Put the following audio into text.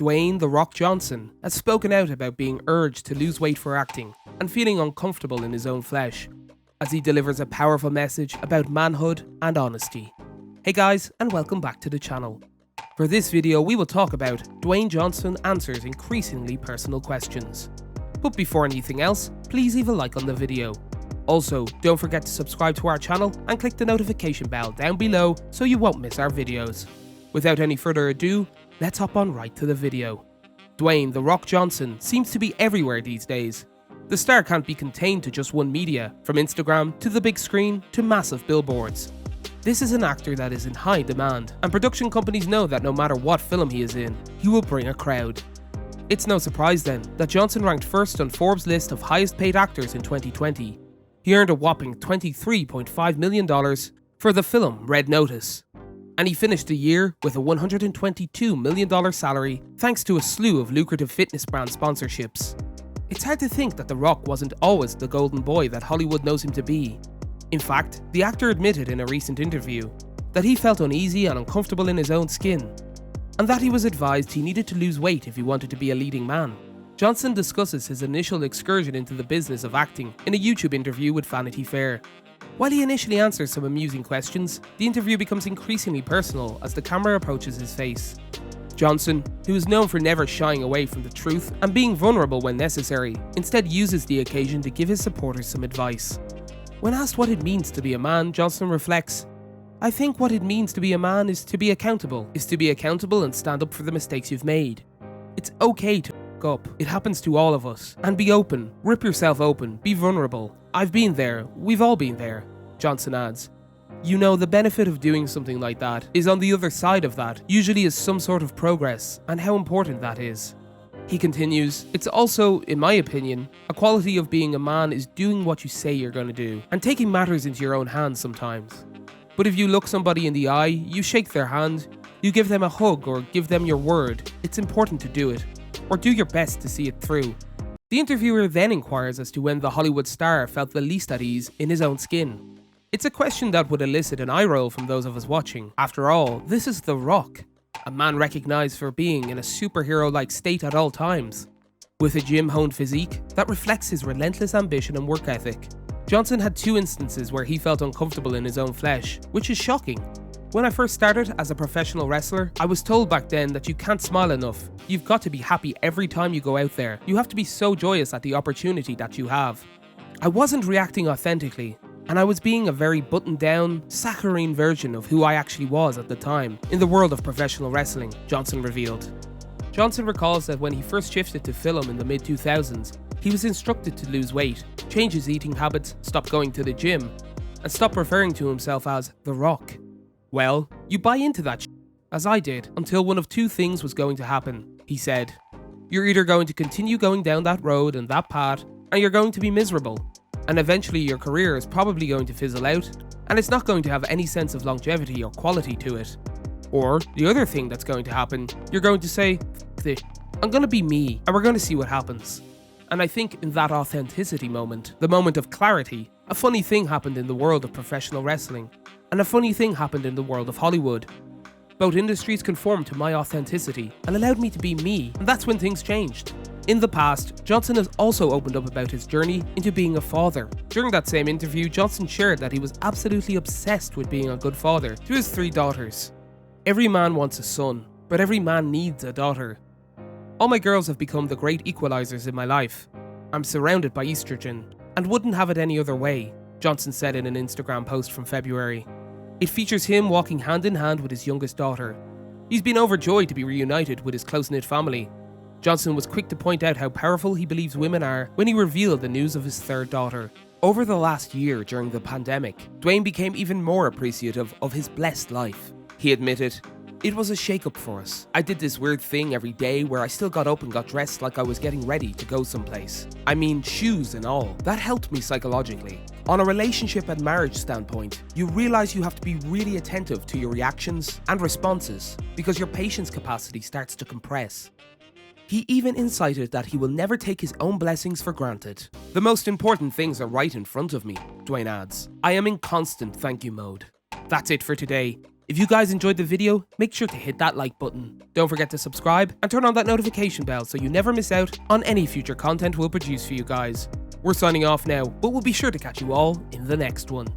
Dwayne "The Rock" Johnson has spoken out about being urged to lose weight for acting and feeling uncomfortable in his own flesh, as he delivers a powerful message about manhood and honesty. Hey guys, and welcome back to the channel. For this video we will talk about Dwayne Johnson answers increasingly personal questions. But before anything else, please leave a like on the video. Also, don't forget to subscribe to our channel and click the notification bell down below so you won't miss our videos. Without any further ado, let's hop on right to the video. Dwayne "The Rock" Johnson seems to be everywhere these days. The star can't be contained to just one media, from Instagram to the big screen to massive billboards. This is an actor that is in high demand, and production companies know that no matter what film he is in, he will bring a crowd. It's no surprise then that Johnson ranked first on Forbes' list of highest paid actors in 2020. He earned a whopping $23.5 million for the film Red Notice, and he finished the year with a $122 million salary thanks to a slew of lucrative fitness brand sponsorships. It's hard to think that The Rock wasn't always the golden boy that Hollywood knows him to be. In fact, the actor admitted in a recent interview that he felt uneasy and uncomfortable in his own skin, and that he was advised he needed to lose weight if he wanted to be a leading man. Johnson discusses his initial excursion into the business of acting in a YouTube interview with Vanity Fair. While he initially answers some amusing questions, the interview becomes increasingly personal as the camera approaches his face. Johnson, who is known for never shying away from the truth and being vulnerable when necessary, instead uses the occasion to give his supporters some advice. When asked what it means to be a man, Johnson reflects, "I think what it means to be a man is to be accountable and stand up for the mistakes you've made. It's okay to up. It happens to all of us. And be open. Rip yourself open. Be vulnerable. I've been there. We've all been there." Johnson adds, "You know, the benefit of doing something like that is on the other side of that, usually is some sort of progress, and how important that is." He continues, "It's also, in my opinion, a quality of being a man is doing what you say you're going to do, and taking matters into your own hands sometimes. But if you look somebody in the eye, you shake their hand, you give them a hug or give them your word, it's important to do it. Or do your best to see it through." The interviewer then inquires as to when the Hollywood star felt the least at ease in his own skin. It's a question that would elicit an eye roll from those of us watching. After all, this is The Rock, a man recognized for being in a superhero-like state at all times, with a gym-honed physique that reflects his relentless ambition and work ethic. Johnson had two instances where he felt uncomfortable in his own flesh, which is shocking. When I first started as a professional wrestler, I was told back then that you can't smile enough. You've got to be happy every time you go out there. You have to be so joyous at the opportunity that you have. I wasn't reacting authentically, and I was being a very buttoned down, saccharine version of who I actually was at the time in the world of professional wrestling, Johnson revealed. Johnson recalls that when he first shifted to film in the mid-2000s, he was instructed to lose weight, change his eating habits, stop going to the gym, and stop referring to himself as The Rock. Well, you buy into that as I did, until one of two things was going to happen, he said. You're either going to continue going down that road and that path, and you're going to be miserable, and eventually your career is probably going to fizzle out, and it's not going to have any sense of longevity or quality to it. Or, the other thing that's going to happen, you're going to say, "F this, I'm going to be me, and we're going to see what happens." And I think in that authenticity moment, the moment of clarity, a funny thing happened in the world of professional wrestling, and a funny thing happened in the world of Hollywood. Both industries conformed to my authenticity and allowed me to be me, and that's when things changed. In the past, Johnson has also opened up about his journey into being a father. During that same interview, Johnson shared that he was absolutely obsessed with being a good father to his 3 daughters. "Every man wants a son, but every man needs a daughter. All my girls have become the great equalizers in my life. I'm surrounded by estrogen, and wouldn't have it any other way," Johnson said in an Instagram post from February. It features him walking hand in hand with his youngest daughter. He's been overjoyed to be reunited with his close-knit family. Johnson was quick to point out how powerful he believes women are when he revealed the news of his 3rd daughter. Over the last year during the pandemic, Dwayne became even more appreciative of his blessed life. He admitted, "It was a shake-up for us. I did this weird thing every day where I still got up and got dressed like I was getting ready to go someplace. I mean, shoes and all. That helped me psychologically. On a relationship and marriage standpoint, you realize you have to be really attentive to your reactions and responses because your patience capacity starts to compress." He even incited that he will never take his own blessings for granted. "The most important things are right in front of me," Dwayne adds. "I am in constant thank you mode." That's it for today. If you guys enjoyed the video, make sure to hit that like button. Don't forget to subscribe and turn on that notification bell so you never miss out on any future content we'll produce for you guys. We're signing off now, but we'll be sure to catch you all in the next one.